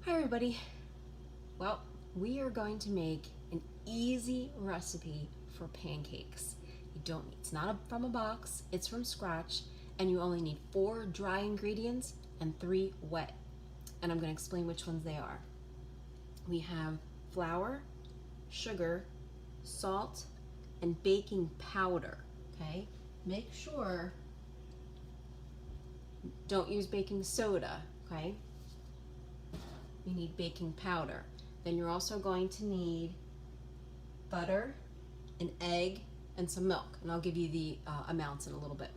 Hi everybody. Well, we are going to make an easy recipe for pancakes. It's not from a box, it's from scratch, and you only need 4 dry ingredients and 3 wet. And I'm going to explain which ones they are. We have flour, sugar, salt, and baking powder, okay? Make sure don't use baking soda, okay? You need baking powder. Then you're also going to need butter, an egg, and some milk. And I'll give you the amounts in a little bit.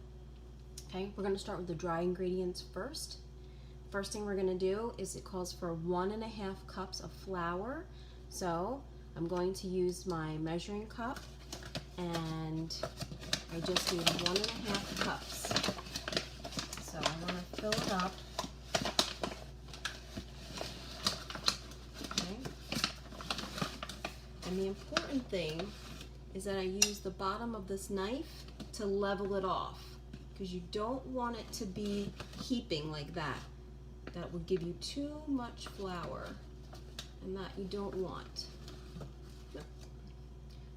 Okay, we're going to start with the dry ingredients first. First thing we're going to do is it calls for 1.5 cups of flour. So I'm going to use my measuring cup, and I just need 1.5 cups. So I want to fill it up. And the important thing is that I use the bottom of this knife to level it off, because you don't want it to be heaping like that. That would give you too much flour, and that you don't want.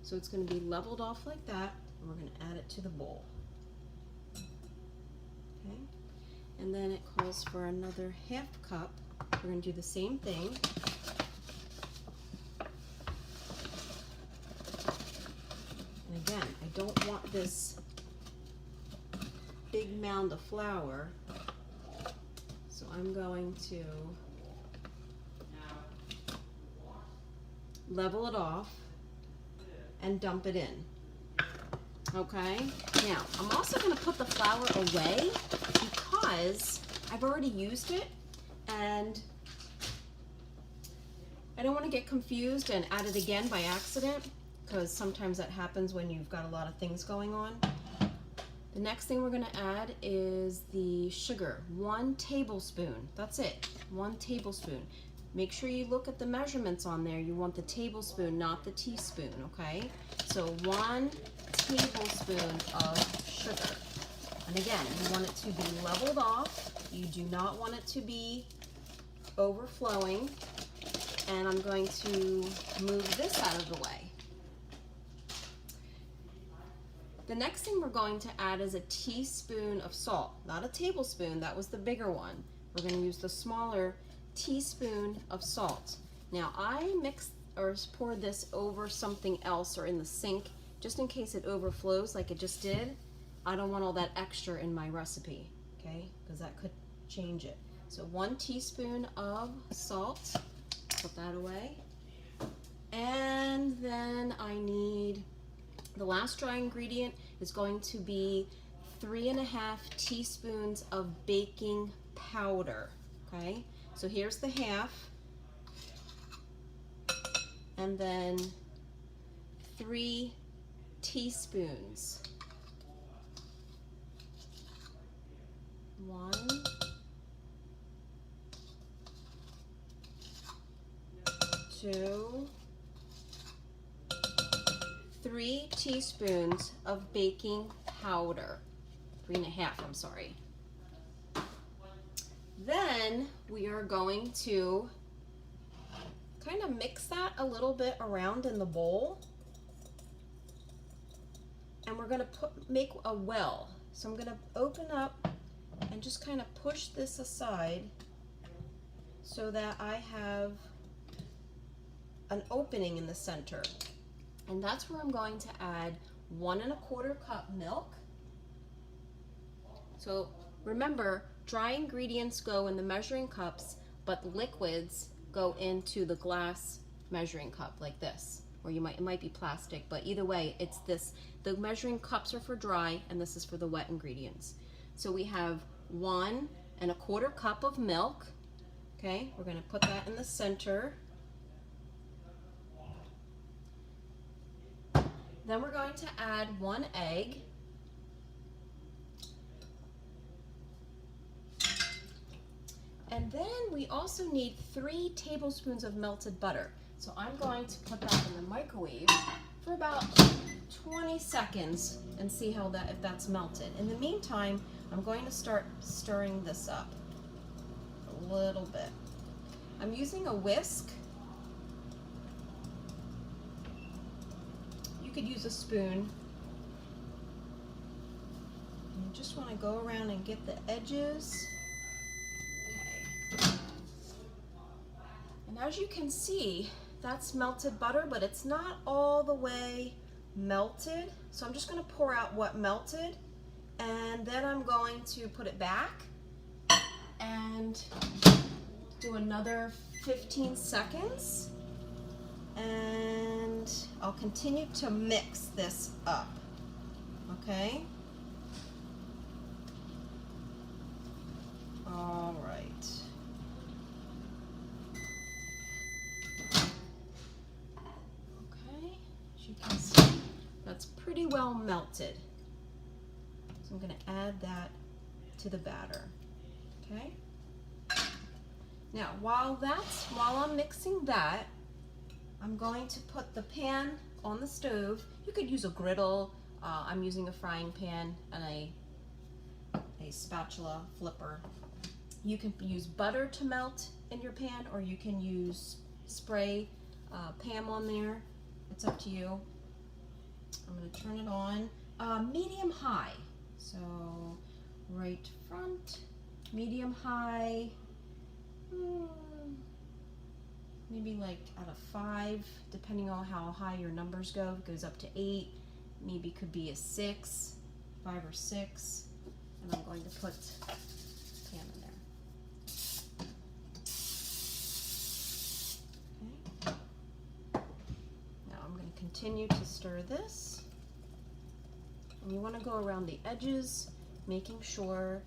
So it's going to be leveled off like that, and we're going to add it to the bowl. Okay, and then it calls for another 1/2 cup. We're going to do the same thing. Again, I don't want this big mound of flour, so I'm going to level it off and dump it in. Okay, now I'm also going to put the flour away because I've already used it, and I don't want to get confused and add it again by accident, because sometimes that happens when you've got a lot of things going on. The next thing we're going to add is the sugar, 1 tablespoon. That's it, 1 tablespoon. Make sure you look at the measurements on there. You want the tablespoon, not the teaspoon, okay? So 1 tablespoon of sugar. And again, you want it to be leveled off. You do not want it to be overflowing. And I'm going to move this out of the way. The next thing we're going to add is a teaspoon of salt, not a tablespoon, that was the bigger one. We're going to use the smaller teaspoon of salt. Now I mixed or poured this over something else or in the sink, just in case it overflows like it just did. I don't want all that extra in my recipe, okay, because that could change it. So 1 teaspoon of salt, put that away. And then I need, the last dry ingredient is going to be 3.5 teaspoons of baking powder, okay? So here's the 1/2, and then 3 teaspoons. 1, 2, 3 teaspoons of baking powder. 3.5, I'm sorry. Then we are going to kind of mix that a little bit around in the bowl. And we're going to make a well. So I'm going to open up and just kind of push this aside so that I have an opening in the center. And that's where I'm going to add 1.25 cup milk. So remember, dry ingredients go in the measuring cups, but liquids go into the glass measuring cup like this. Or it might be plastic, but either way, it's this. The measuring cups are for dry, and this is for the wet ingredients. So we have 1.25 cup of milk. Okay, we're going to put that in the center. Then we're going to add 1 egg. And then we also need 3 tablespoons of melted butter. So I'm going to put that in the microwave for about 20 seconds and see if that's melted. In the meantime, I'm going to start stirring this up a little bit. I'm using a whisk. You could use a spoon. You just want to go around and get the edges. Okay. And as you can see, that's melted butter, but it's not all the way melted. So I'm just going to pour out what melted, and then I'm going to put it back and do another 15 seconds. And I'll continue to mix this up. Okay? All right. Okay, as you can see, that's pretty well melted. So I'm going to add that to the batter. Okay? Now, while I'm mixing that, I'm going to put the pan on the stove. You could use a griddle. I'm using a frying pan and a spatula flipper. You can use butter to melt in your pan, or you can use spray Pam on there. It's up to you. I'm going to turn it on medium high. So right front, medium high, maybe like out of 5, depending on how high your numbers go. It goes up to 8, maybe could be a 6, 5 or 6. And I'm going to put Pam in there. Okay. Now I'm going to continue to stir this. And you want to go around the edges, making sure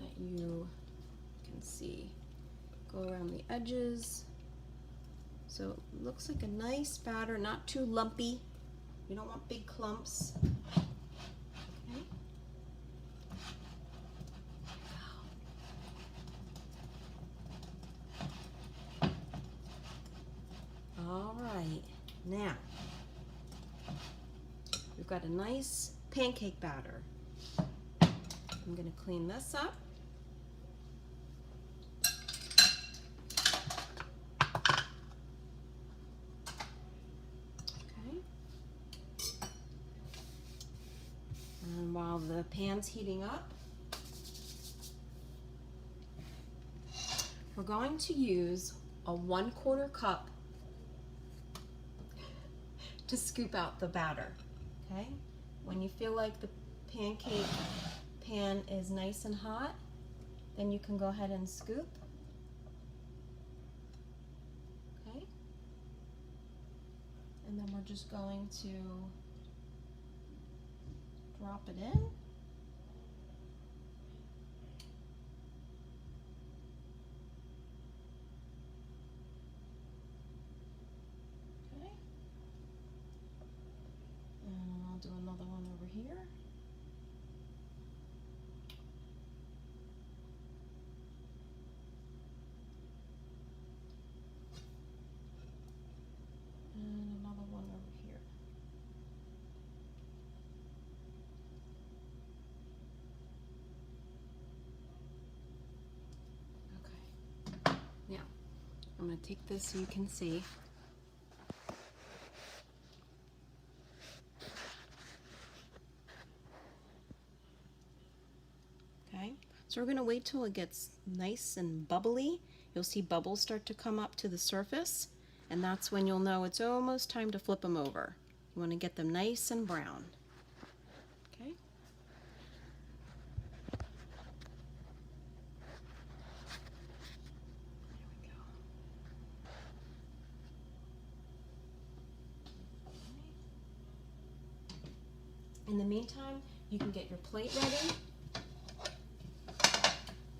that you can see. Go around the edges. So it looks like a nice batter, not too lumpy. You don't want big clumps. Okay. All right, now we've got a nice pancake batter. I'm going to clean this up. And while the pan's heating up, we're going to use a 1/4 cup to scoop out the batter. Okay? When you feel like the pancake pan is nice and hot, then you can go ahead and scoop. Okay? And then we're just going to drop it in. Okay. And I'll do another one over here. And another one over here. Now, I'm going to take this so you can see. Okay, so we're going to wait till it gets nice and bubbly. You'll see bubbles start to come up to the surface, and that's when you'll know it's almost time to flip them over. You want to get them nice and brown. Okay. In the meantime, you can get your plate ready.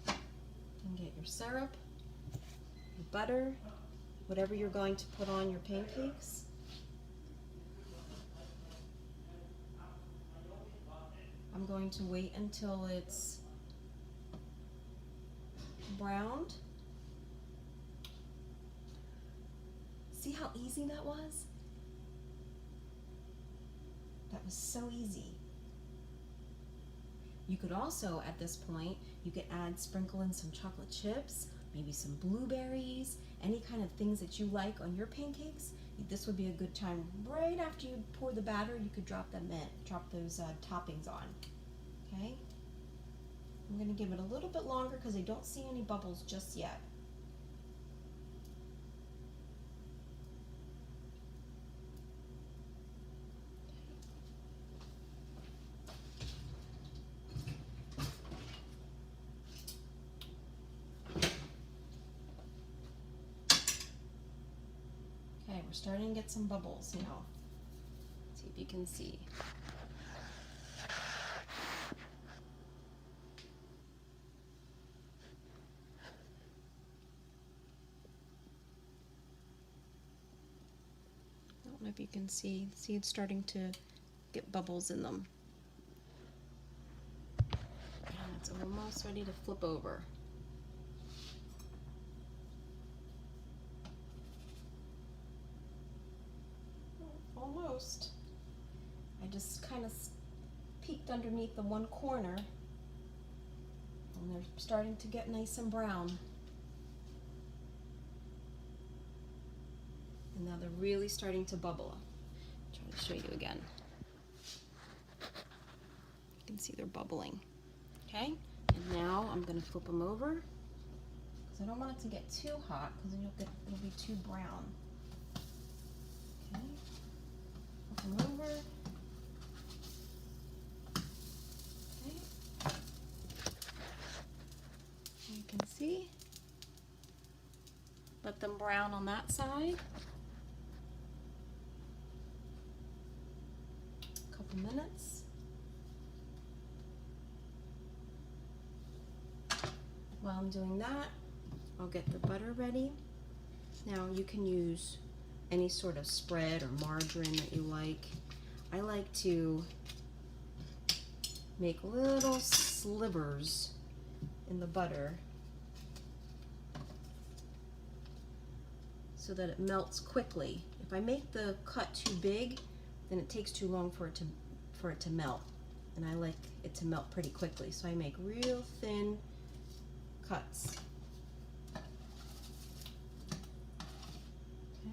You can get your syrup, your butter, whatever you're going to put on your pancakes. I'm going to wait until it's browned. See how easy that was? That was so easy. You could also, at this point, you could sprinkle in some chocolate chips, maybe some blueberries, any kind of things that you like on your pancakes. This would be a good time. Right after you pour the batter, you could drop those toppings on. Okay? I'm going to give it a little bit longer because I don't see any bubbles just yet. Okay, we're starting to get some bubbles now. See if you can see. I don't know if you can see. See, it's starting to get bubbles in them. And it's almost ready to flip over. Almost. I just kind of peeked underneath the one corner, and they're starting to get nice and brown. And now they're really starting to bubble. I'll try to show you again. You can see they're bubbling. Okay, and now I'm going to flip them over because I don't want it to get too hot because it'll be too brown. Okay, flip them over. Okay, you can see. Let them brown on that side. A couple minutes. While I'm doing that, I'll get the butter ready. Now you can use any sort of spread or margarine that you like. I like to make little slivers in the butter so that it melts quickly. If I make the cut too big, then it takes too long for it to melt. And I like it to melt pretty quickly, so I make real thin cuts. Okay.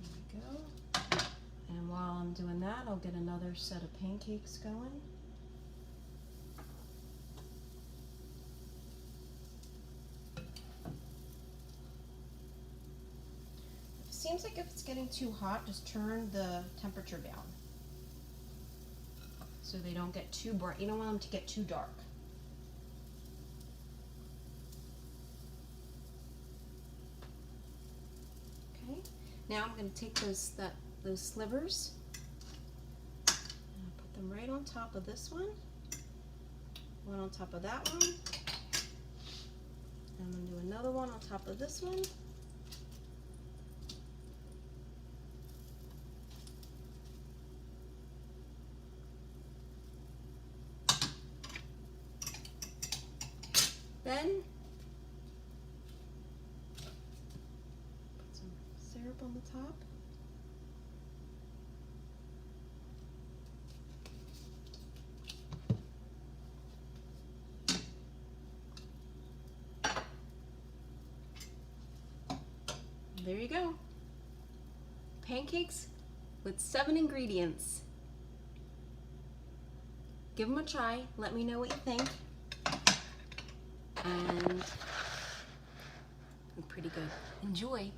There we go. And while I'm doing that, I'll get another set of pancakes going. Seems like if it's getting too hot, just turn the temperature down so they don't get too bright. You don't want them to get too dark. Okay, now I'm going to take those slivers and put them right on top of this one on top of that one, and I'm going to do another one on top of this one. Then put some syrup on the top. There you go. Pancakes with 7 ingredients. Give them a try. Let me know what you think. And pretty good. Enjoy.